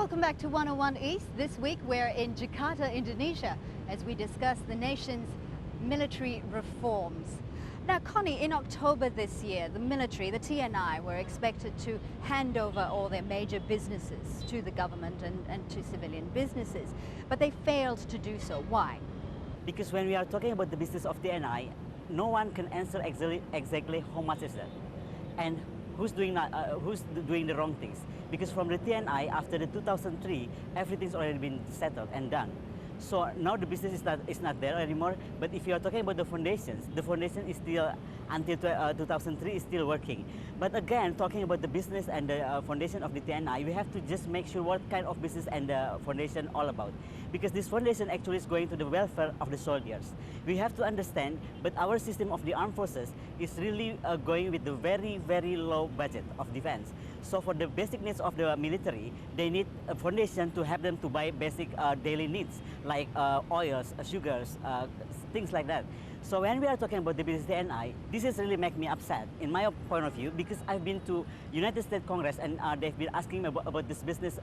Welcome back to 101 East. This week we're in Jakarta, Indonesia, as we discuss the nation's military reforms. Now, Connie, in October this year, the military, the TNI, were expected to hand over all their major businesses to the government and to civilian businesses, but they failed to do so. Why? Because when we are talking about the business of TNI, no one can answer exactly how much is that and who's doing the wrong things. Because from the TNI, after the 2003, everything's already been settled and done. So now the business is not there anymore. But if you are talking about the foundation is still, until 2003, is still working. But again, talking about the business and the foundation of the TNI, we have to just make sure what kind of business and the foundation all about. Because this foundation actually is going to the welfare of the soldiers. We have to understand, but our system of the armed forces is really going with the very, very low budget of defense. So for the basic needs of the military, they need a foundation to help them to buy basic daily needs, like oils, sugars, things like that. So when we are talking about the business TNI, this is really make me upset, in my point of view, because I've been to United States Congress and they've been asking me about this business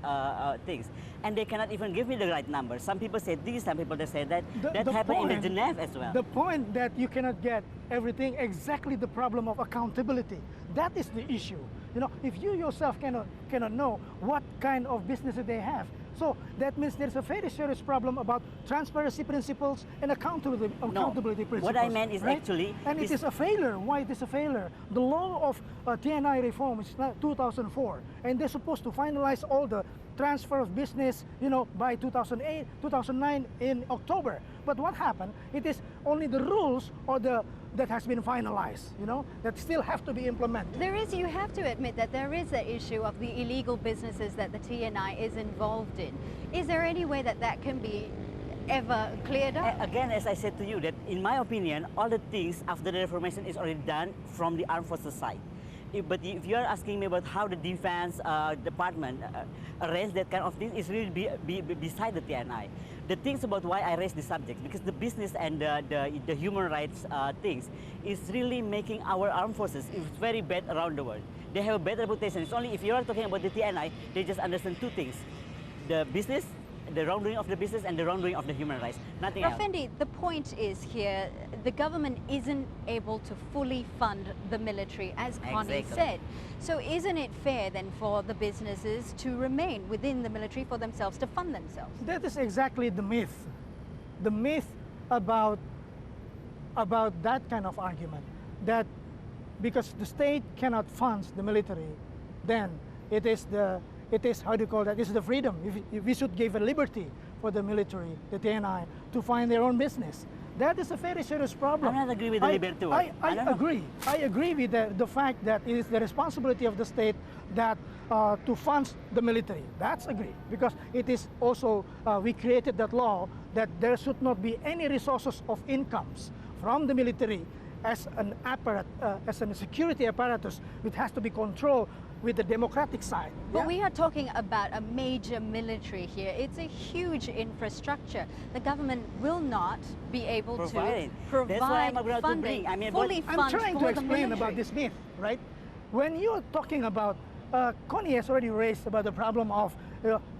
things, and they cannot even give me the right number. Some people say this, some people they say that. That happened in Geneva as well. The point that you cannot get everything, exactly the problem of accountability. That is the issue. You know, if you yourself cannot know what kind of business they have, so that means there's a very serious problem about transparency principles and accountability principles. What I meant is right? actually... And it is a failure. Why it is a failure? The law of TNI reform is 2004, and they're supposed to finalize all the transfer of business, you know, by 2008, 2009 in October. But what happened? It is only the rules or that has been finalized, you know, that still have to be implemented. You have to admit that there is the issue of the illegal businesses that the TNI is involved in. Is there any way that that can be ever cleared up? Again, as I said to you, that in my opinion, all the things after the reformation is already done from the armed forces side. But if you are asking me about how the defense department arrange that kind of thing, is really beside the TNI. The things about why I raise the subject, because the business and the human rights things is really making our armed forces very bad around the world. They have a bad reputation. It's only if you are talking about the TNI, they just understand two things: the business, the wrongdoing of the business, and the wrongdoing of the human rights. Nothing else. Fendi, the point is here, the government isn't able to fully fund the military, as Connie said. So isn't it fair then for the businesses to remain within the military for themselves, to fund themselves? That is exactly the myth. The myth about that kind of argument, that because the state cannot fund the military, then it is how do you call that? It's the freedom. If we should give a liberty for the military, the TNI, to find their own business. That is a very serious problem. I don't agree with the liberty. I agree. I agree with the fact that it is the responsibility of the state that to fund the military. That's agree, because it is also we created that law that there should not be any resources of incomes from the military as an as a security apparatus, which has to be controlled with the democratic side. But we are talking about a major military here. It's a huge infrastructure. The government will not be able to provide funding, I'm trying to explain about this myth, right? When you're talking about, Connie has already raised about the problem of,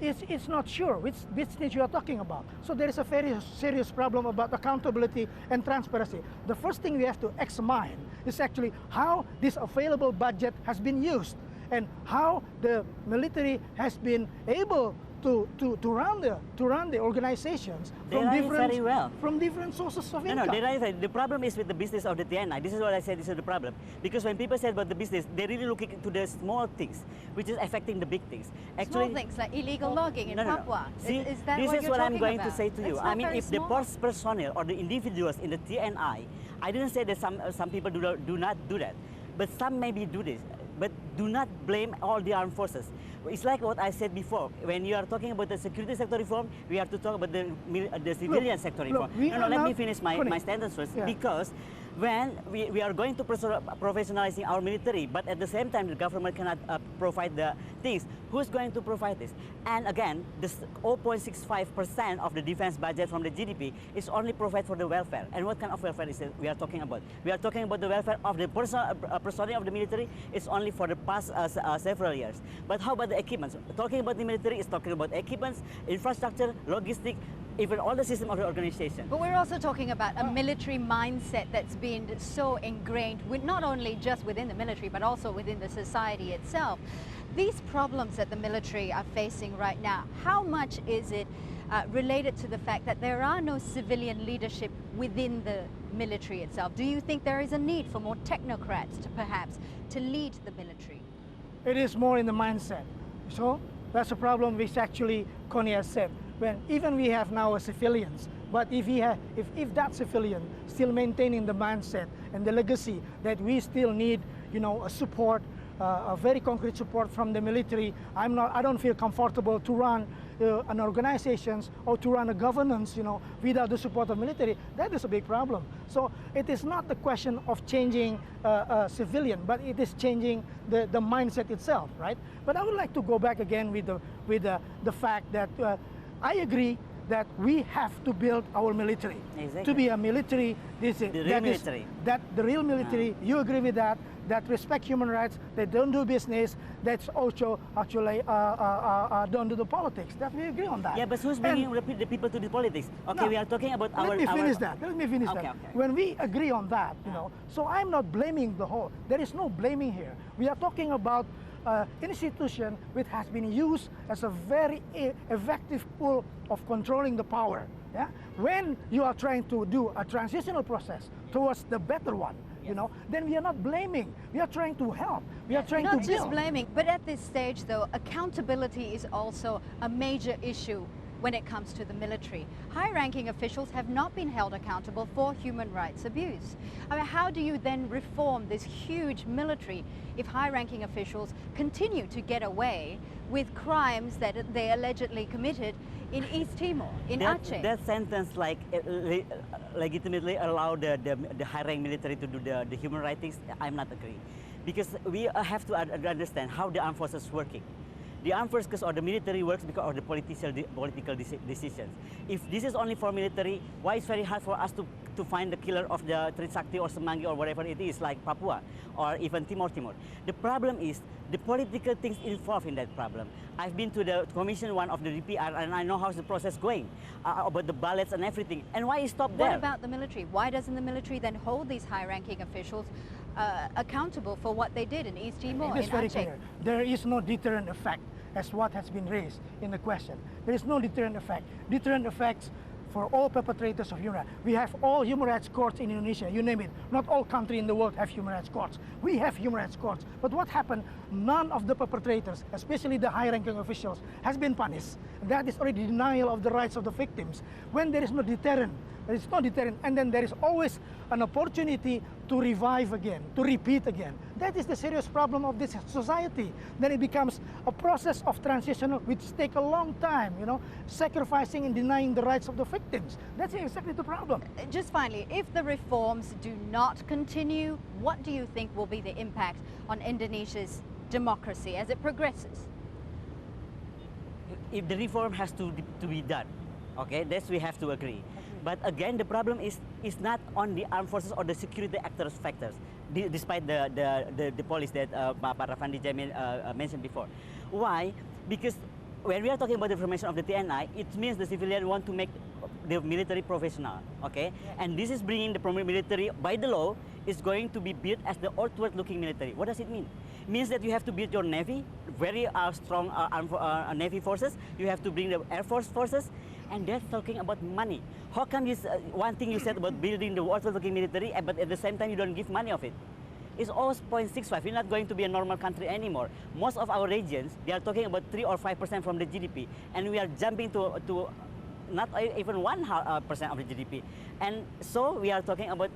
it's not sure which business you are talking about. So there is a very serious problem about accountability and transparency. The first thing we have to examine is actually how this available budget has been used, and how the military has been able to run the organizations from different sources of income. No, the problem is with the business of the TNI. This is what I said. This is the problem, because when people say about the business, they're really looking into the small things, which is affecting the big things. Actually, small things like illegal logging in Papua. See, is that this what is you're what I'm talking going about? to say to you. I mean, if the personnel or the individuals in the TNI, I didn't say that some people do not do that, but some maybe do this. But do not blame all the armed forces. It's like what I said before. When you are talking about the security sector reform, we have to talk about the civilian sector reform. Let me finish my sentence first. Yeah. Because when we are going to professionalizing our military, but at the same time the government cannot provide the things, who's going to provide this? And again, this 0.65% of the defense budget from the GDP is only provided for the welfare. And what kind of welfare is it we are talking about? We are talking about the welfare of the personnel of the military is only for the past several years. But how about the equipments? Talking about the military is talking about equipments, infrastructure, logistics, even all the system of the organization. But we're also talking about a military mindset that's been so ingrained, with not only just within the military, but also within the society itself. These problems that the military are facing right now, how much is it related to the fact that there are no civilian leadership within the military itself? Do you think there is a need for more technocrats to perhaps to lead the military? It is more in the mindset. So that's a problem which actually Connie has said. When even we have now civilians, but if that civilian still maintaining the mindset and the legacy that we still need, a support, a very concrete support from the military, I don't feel comfortable to run an organizations or to run a governance, without the support of military. That is a big problem. So it is not the question of changing a civilian, but it is changing the mindset itself, right? But I would like to go back again with the fact that I agree that we have to build our military. Exactly. To be a military, The real military, you agree with that respect human rights, they don't do business, that's also actually don't do the politics. That we agree on that. Yeah, but who's bringing the people to the politics? Okay, No, we are talking about Let me finish that. Okay. When we agree on that, so I'm not blaming the whole. There is no blaming here. We are talking about institution which has been used as a very effective tool of controlling the power. Yeah? When you are trying to do a transitional process towards the better one, then we are not blaming. We are trying to help. We are trying to build. Not just blaming, but at this stage, though, accountability is also a major issue when it comes to the military. High-ranking officials have not been held accountable for human rights abuse. I mean, how do you then reform this huge military if high-ranking officials continue to get away with crimes that they allegedly committed in East Timor, in Aceh? That sentence legitimately allow the high-rank military to do the human rights things, I'm not agree. Because we have to understand how the armed forces is working. The armed forces or the military works because of the political decisions. If this is only for military, why it's very hard for us to find the killer of the Trisakti or Semanggi or whatever it is, like Papua or even Timor. The problem is the political things involved in that problem. I've been to the Commission 1 of the DPR and I know how's the process going, about the ballots and everything. And why it stopped there? What about the military? Why doesn't the military then hold these high-ranking officials accountable for what they did in East Timor, It is in very Aceh? clear. There is no deterrent effect as what has been raised in the question. There is no deterrent effect. Deterrent effects for all perpetrators of human rights. We have all human rights courts in Indonesia, you name it. Not all countries in the world have human rights courts. We have human rights courts. But what happened? None of the perpetrators, especially the high-ranking officials, has been punished. That is already denial of the rights of the victims. When there is no deterrent, and then there is always an opportunity to revive again, to repeat again. That is the serious problem of this society. Then it becomes a process of transition which takes a long time, sacrificing and denying the rights of the victims. That's exactly the problem. Just finally, if the reforms do not continue, what do you think will be the impact on Indonesia's democracy as it progresses? If the reform has to be done, okay, that's we have to agree. But again, the problem is not on the armed forces or the security actors factors, despite the police that Pak Rafandi Jamil mentioned before. Why? Because when we are talking about the formation of the TNI, it means the civilian want to make the military professional, okay? Yeah. And this is bringing the military, by the law, is going to be built as the outward-looking military. What does it mean? It means that you have to build your navy, very strong navy forces. You have to bring the air force forces, and that's talking about money. How come this one thing you said about building the outward-looking military, but at the same time you don't give money of it? It's all 0.65. We're not going to be a normal country anymore. Most of our regions, they are talking about 3 or 5% from the GDP, and we are jumping to not even 1% of the GDP. And so we are talking about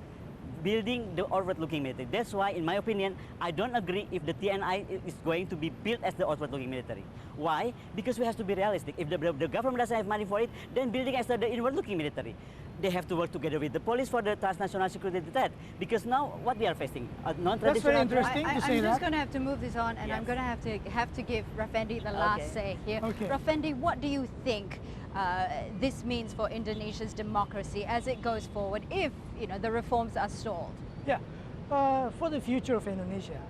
building the outward-looking military. That's why, in my opinion, I don't agree if the TNI is going to be built as the outward-looking military. Why? Because we have to be realistic. If the government doesn't have money for it, then building as the inward-looking military. They have to work together with the police for the transnational security threat. Because now, what we are facing, a non-traditional That's very threat. interesting to I'm say just that. going to have to move this on, and Yes. I'm going to have to give Rafendi the last say here. Okay. Rafendi, what do you think this means for Indonesia's democracy as it goes forward if the reforms are stalled? Yeah, for the future of Indonesia,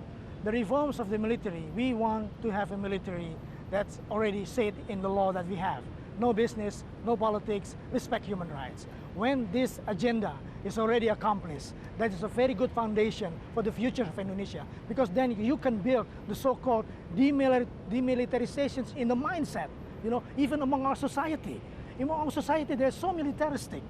the reforms of the military, we want to have a military that's already said in the law that we have. No business, no politics, respect human rights. When this agenda is already accomplished, that is a very good foundation for the future of Indonesia, because then you can build the so-called demilitarizations in the mindset, even among our society. Among our society, they're so militaristic,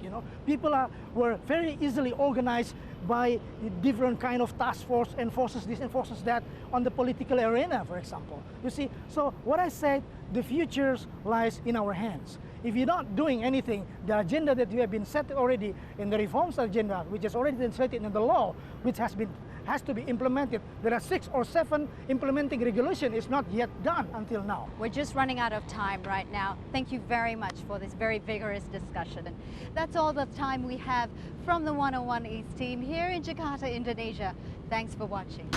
People were very easily organized by different kind of task force and forces this and forces that on the political arena, for example. You see, so what I said, the future lies in our hands. If you're not doing anything, the agenda that you have been set already in the reforms agenda, which is already translated in the law, which has to be implemented. There are 6 or 7 implementing regulation is not yet done until now. We're just running out of time right now. Thank you very much for this very vigorous discussion. And that's all the time we have from the 101 East team here in Jakarta, Indonesia. Thanks for watching.